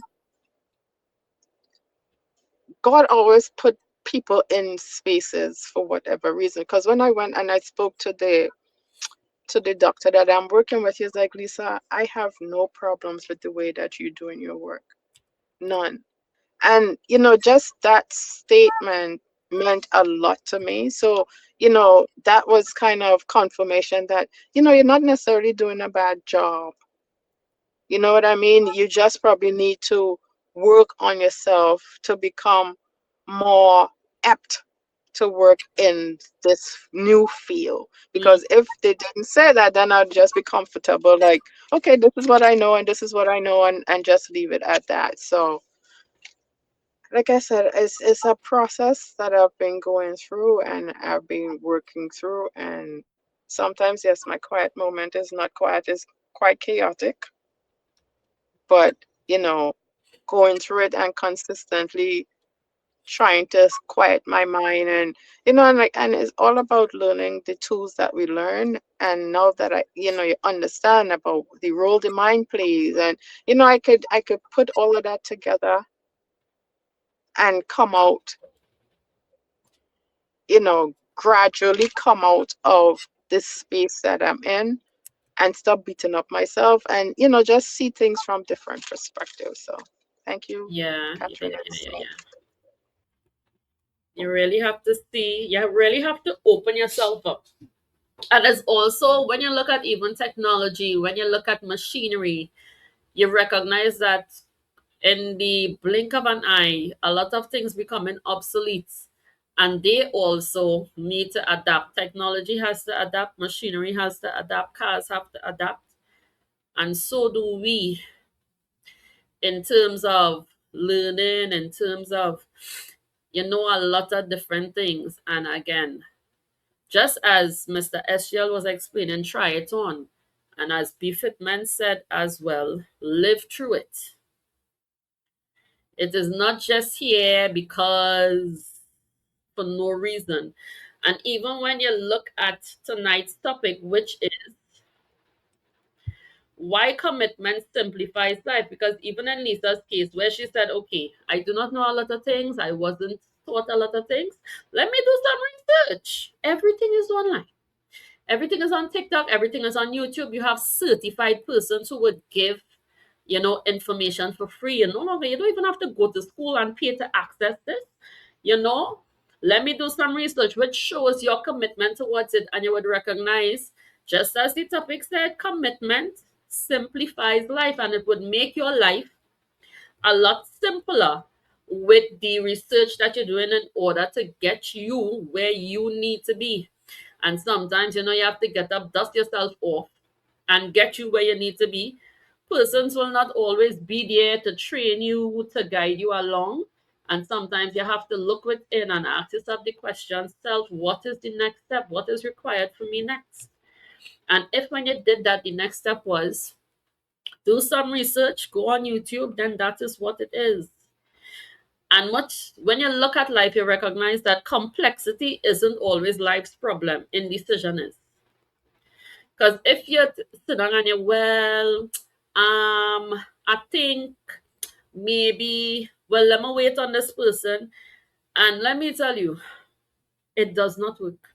God always put people in spaces for whatever reason. Because when I went and I spoke to the doctor that I'm working with, he's like, Lisa, I have no problems with the way that you're doing your work. None. And just that statement meant a lot to me. So that was kind of confirmation that you're not necessarily doing a bad job. You know what I mean? You just probably need to work on yourself to become more apt to work in this new field. Mm. Because if they didn't say that, then I'd just be comfortable, like, okay, this is what I know and this is what I know, and just leave it at that. So like I said, it's a process that I've been going through and I've been working through. And sometimes, yes, my quiet moment is not quiet, it's quite chaotic. But, you know, going through it and consistently trying to quiet my mind, and like, and it's all about learning the tools that we learn. And now that you understand about the role the mind plays, and I could put all of that together and come out, gradually come out of this space that I'm in, and stop beating up myself, and just see things from different perspectives. So thank you, Yeah, yeah, Catherine yeah, and yeah, yeah, Steph. yeah. You really have to see, you really have to open yourself up. And it's also when you look at even technology, when you look at machinery, you recognize that in the blink of an eye, a lot of things becoming obsolete. And they also need to adapt. Technology has to adapt, machinery has to adapt, cars have to adapt. And so do we, in terms of learning, in terms of, a lot of different things. And again, just as Mr. Eshiel was explaining, try it on. And as Befitman said as well, live through it. It is not just here because for no reason. And even when you look at tonight's topic, which is why commitment simplifies life, because even in Lisa's case, where she said, okay, I do not know a lot of things, I wasn't taught a lot of things, let me do some research. Everything is online. Everything is on TikTok, everything is on YouTube. You have certified persons who would give, information for free. And no longer, you don't even have to go to school and pay to access this. You know, let me do some research, which shows your commitment towards it. And you would recognize, just as the topic said, commitment simplifies life, and it would make your life a lot simpler with the research that you're doing in order to get you where you need to be. And sometimes, you have to get up, dust yourself off, and get you where you need to be. Persons will not always be there to train you, to guide you along. And sometimes you have to look within and ask yourself the question, self, what is the next step? What is required for me next? And if when you did that, the next step was do some research, go on YouTube, then that is what it is. And much when you look at life, you recognize that complexity isn't always life's problem. Indecision is. Because if you sit down and you I think maybe, well, let me wait on this person. And let me tell you, it does not work.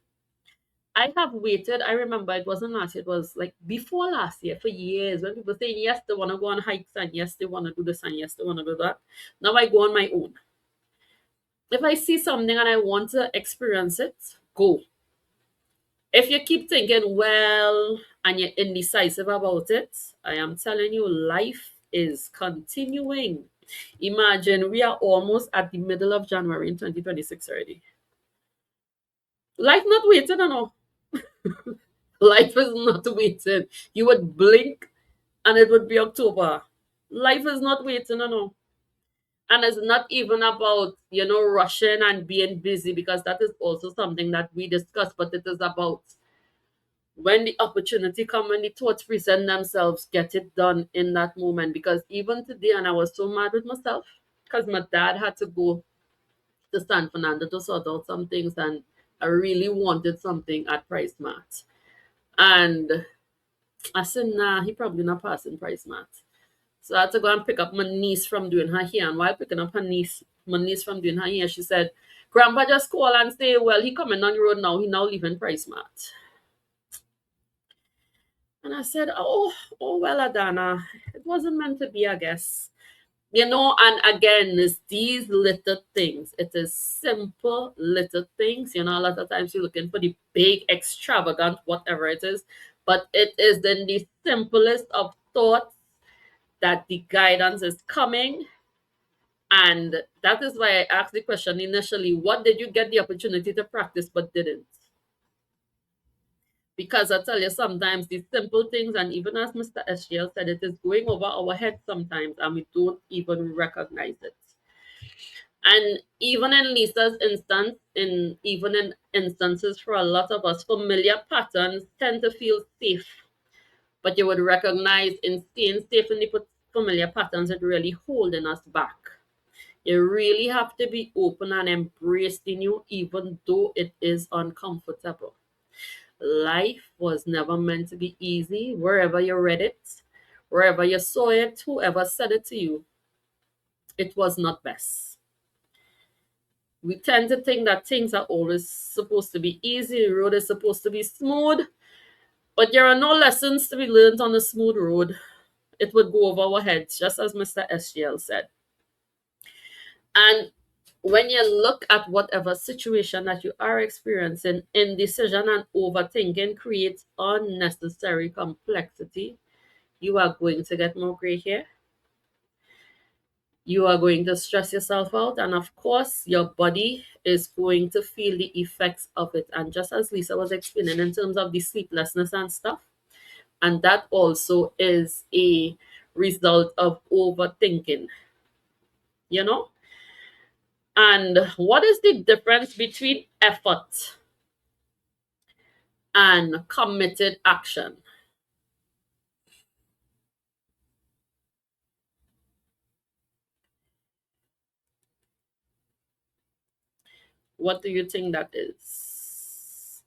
I have waited. I remember it wasn't last year, it was like before last year for years when people saying yes, they want to go on hikes and yes, they want to do this and yes, they want to do that. Now I go on my own. If I see something and I want to experience it, go. If you keep thinking, well, and you're indecisive about it, I am telling you, life is continuing. Imagine we are almost at the middle of January in 2026 already. Life not waiting, no. Life is not waiting. You would blink and it would be October. Life is not waiting, no. And it's not even about, rushing and being busy, because that is also something that we discuss, but it is about when the opportunity come, when the thoughts present themselves, get it done in that moment. Because even today, and I was so mad with myself because my dad had to go to San Fernando to sort out some things, and I really wanted something at Price Mart. And I said, nah, he probably not passing Price Mart. So I had to go and pick up my niece from doing her hair. And while picking up my niece from doing her hair, she said, Grandpa just call and say, well, he coming on the road now. He now leaving Price Mart. And I said, oh well, Adana, it wasn't meant to be, I guess. And again, it's these little things. It is simple little things. A lot of times you're looking for the big, extravagant, whatever it is. But it is in the simplest of thoughts that the guidance is coming. And that is why I asked the question initially, what did you get the opportunity to practice but didn't? Because I tell you, sometimes these simple things, and even as Mr. SGL said, it is going over our head sometimes, and we don't even recognize it. And even in Lisa's instance, even in instances for a lot of us, familiar patterns tend to feel safe. But you would recognize in staying safe in the familiar patterns, it really holding us back. You really have to be open and embrace the new, even though it is uncomfortable. Life was never meant to be easy. Wherever you read it, wherever you saw it, whoever said it to you, it was not best. We tend to think that things are always supposed to be easy, the road is supposed to be smooth, but there are no lessons to be learned on a smooth road. It would go over our heads, just as Mr. SGL said. And when you look at whatever situation that you are experiencing, indecision and overthinking creates unnecessary complexity. You are going to get more gray hair. You are going to stress yourself out. And of course, your body is going to feel the effects of it. And just as Lisa was explaining in terms of the sleeplessness and stuff, and that also is a result of overthinking, you know? And what is the difference between effort and committed action? What do you think that is?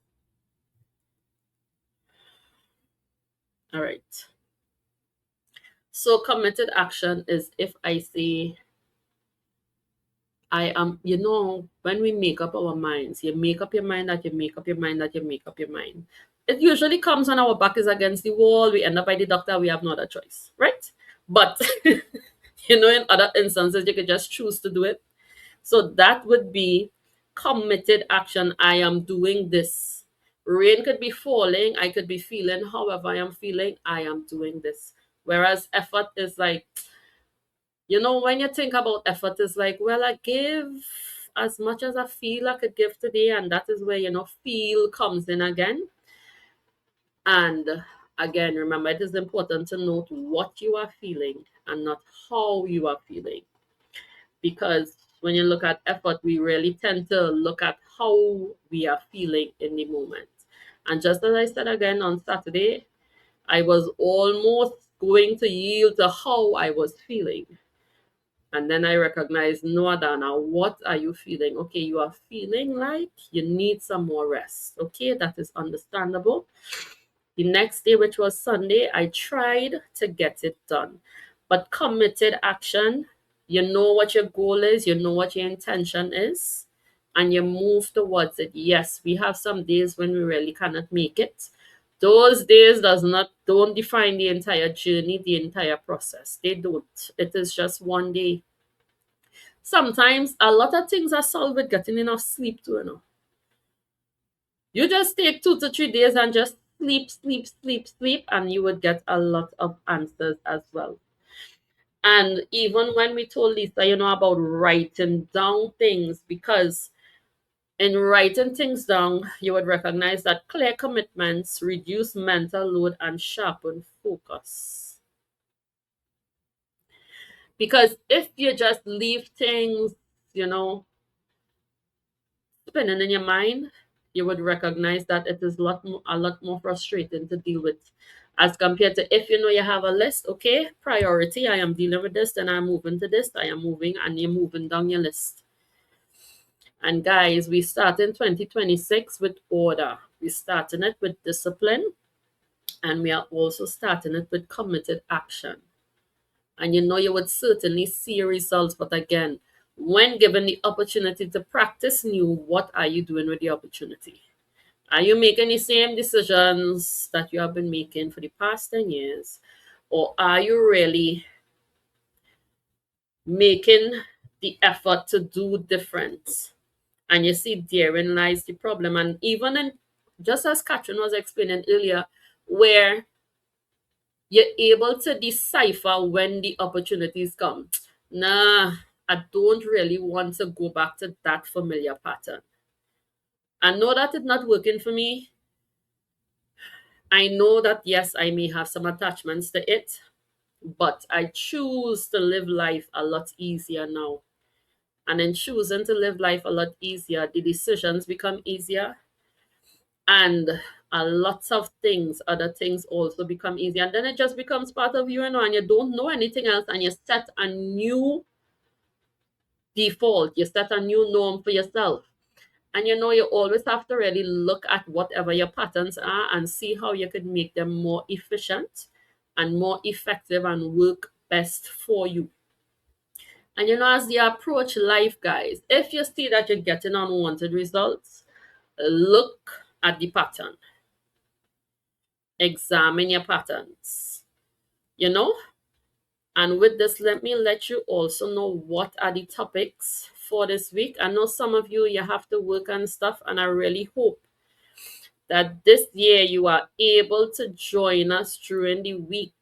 All right. So, committed action is if I say, I am, when we make up our minds, you make up your mind that you make up your mind that you make up your mind. It usually comes when our back is against the wall, we end up by the doctor, we have no other choice, right? But, in other instances, you could just choose to do it. So that would be committed action. I am doing this. Rain could be falling. I could be feeling however I am feeling. I am doing this. Whereas effort is like, when you think about effort, it's like, well, I give as much as I feel I could give today. And that is where, feel comes in again. And Again, remember, it is important to note what you are feeling and not how you are feeling. Because when you look at effort, we really tend to look at how we are feeling in the moment. And just as I said again on Saturday, I was almost going to yield to how I was feeling. And then I recognized, no, Adana, what are you feeling? Okay, you are feeling like you need some more rest. Okay, that is understandable. The next day, which was Sunday, I tried to get it done. But committed action, you know what your goal is, you know what your intention is, and you move towards it. Yes, we have some days when we really cannot make it. Those days don't define the entire journey, the entire process. They don't. It is just one day. Sometimes a lot of things are solved with getting enough sleep too, you know. You just take 2 to 3 days and just sleep, sleep, sleep, sleep, and you would get a lot of answers as well. And even when we told Lisa, about writing down things, because in writing things down, you would recognize that clear commitments reduce mental load and sharpen focus. Because if you just leave things, you know, spinning in your mind, you would recognize that it is a lot more frustrating to deal with as compared to if you know you have a list. Okay, priority, I am dealing with this, then I'm moving to this, I am moving, and you're moving down your list. And guys, we start in 2026 with order. We're starting it with discipline, and we are also starting it with committed action. And you would certainly see results. But again, when given the opportunity to practice new, what are you doing with the opportunity? Are you making the same decisions that you have been making for the past 10 years? Or are you really making the effort to do different? And you see, therein lies the problem. And even in, just as Catherine was explaining earlier, where you're able to decipher when the opportunities come. Nah, I don't really want to go back to that familiar pattern. I know that it's not working for me. I know that, yes, I may have some attachments to it, but I choose to live life a lot easier now. And in choosing to live life a lot easier, the decisions become easier, and a lot of things, other things also become easier. And then it just becomes part of you, and you don't know anything else, and you set a new default, you set a new norm for yourself. And you always have to really look at whatever your patterns are and see how you could make them more efficient and more effective and work best for you. And as you approach life, guys, if you see that you're getting unwanted results, look at the pattern, examine your patterns, you know. And with this, let me let you also know what are the topics for this week. I know some of you have to work and stuff, and I really hope that this year you are able to join us during the week.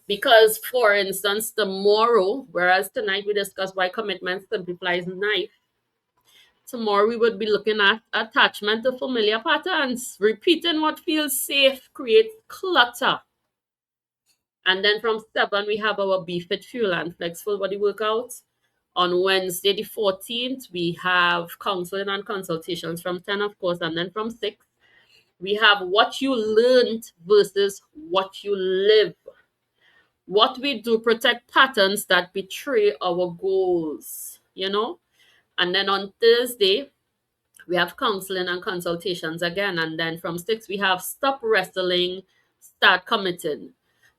Because, for instance, tomorrow, whereas tonight we discussed why commitment simplifies life, tomorrow we would be looking at attachment to familiar patterns. Repeating what feels safe creates clutter. And then from 7, we have our Be Fit Fuel and Flex Full Body workouts. On Wednesday, the 14th, we have counseling and consultations from 10, of course, and then from 6, we have what you learned versus what you live. What we do protect patterns that betray our goals. And then on Thursday, we have counseling and consultations again. And then from 6, we have stop wrestling, start committing.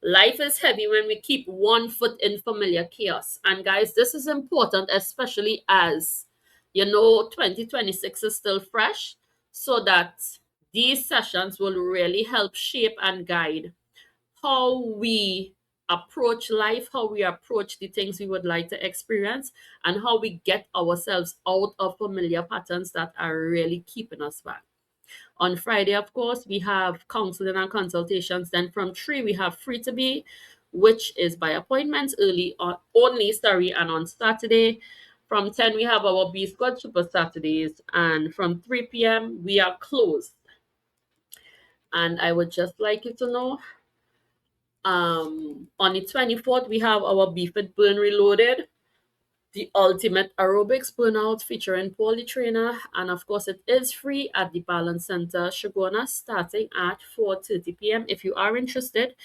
Life is heavy when we keep one foot in familiar chaos. And guys, this is important, especially as 2026 is still fresh, so that these sessions will really help shape and guide how we approach life, how we approach the things we would like to experience, and how we get ourselves out of familiar patterns that are really keeping us back. On Friday, of course, we have counseling and consultations. Then from 3, we have Free to Be, which is by appointments only, and on Saturday. From 10, we have our B Squad Super Saturdays, and from 3 p.m., we are closed. And I would just like you to know, on the 24th, we have our Beef It Burn Reloaded, the ultimate aerobics burnout featuring Paulie Trainer. And of course, it is free at the Balance Center, Shagona, starting at 4:30 p.m. If you are interested,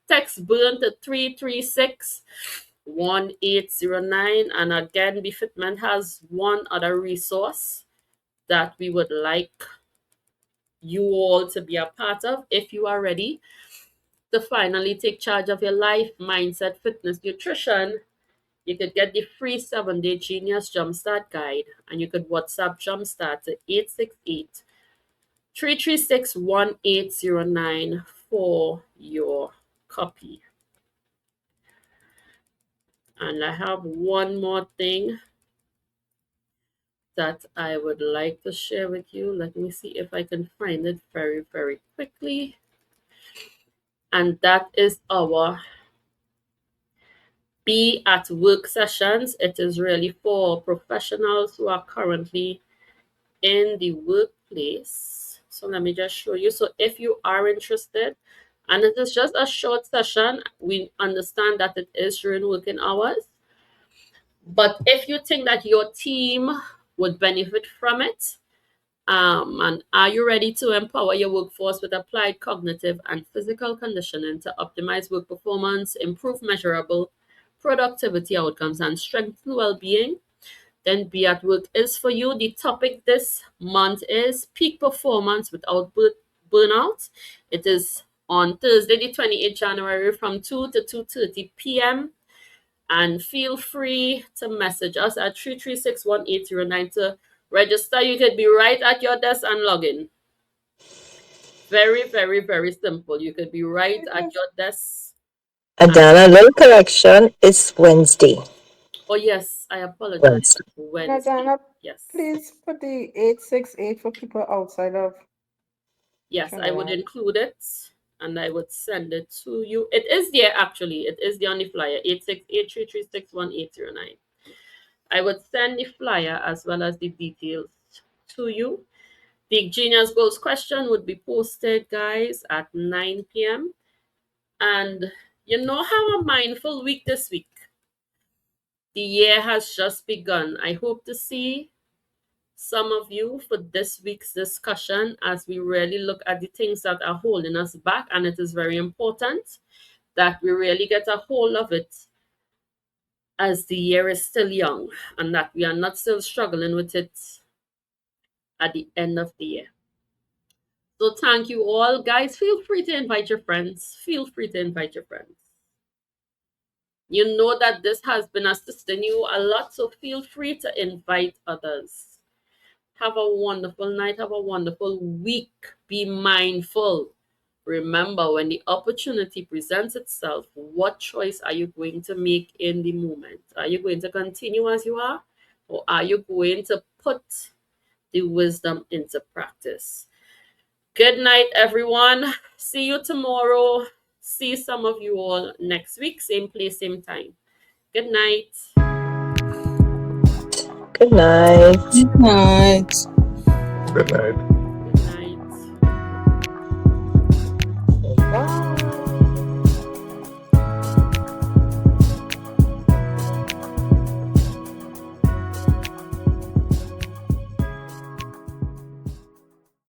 text burn to 336-1809. And again, Befitment has one other resource that we would like you all to be a part of if you are ready to finally take charge of your life, mindset, fitness, nutrition. You could get the free 7-day Genius Jumpstart Guide, and you could WhatsApp Jumpstart to 868-336-1809 for your copy. And I have one more thing that I would like to share with you. Let me see if I can find it very, very quickly. And that is our Be at Work sessions. It is really for professionals who are currently in the workplace. So let me just show you. So if you are interested, and it is just a short session, we understand that it is during working hours. But if you think that your team would benefit from it, and are you ready to empower your workforce with applied cognitive and physical conditioning to optimize work performance, improve measurable productivity outcomes, and strengthen well being? Then Be at Work is for you. The topic this month is peak performance without burnout. It is on Thursday, the 28th January from 2 to 2:30 p.m. And feel free to message us at 336-1809 to register. You could be right at your desk and log in. Very, very, very simple. You could be right at your desk. Adana, little correction. It's Wednesday. Oh, yes, I apologize. Wednesday. Wednesday. Nadana, Yes. please put the 868 for people outside of Yes, I would Trinidad. include it and I would send it to you. It is there actually. It is there on the flyer. 868-336-1809. I would send the flyer as well as the details to you. The Genius Goals question would be posted, guys, at 9 p.m. And you know how a mindful week this week. The year has just begun. I hope to see some of you for this week's discussion as we really look at the things that are holding us back. And it is very important that we really get a hold of it as the year is still young and that we are not still struggling with it at the end of the year. So thank you all. Guys, feel free to invite your friends. Feel free to invite your friends. You know that this has been assisting you a lot, so feel free to invite others. Have a wonderful night. Have a wonderful week. Be mindful. Remember, when the opportunity presents itself, what choice are you going to make in the moment? Are you going to continue as you are? Or are you going to put the wisdom into practice? Good night, everyone. See you tomorrow. See some of you all next week. Same place, same time. Good night. Good night. Good night. Good night.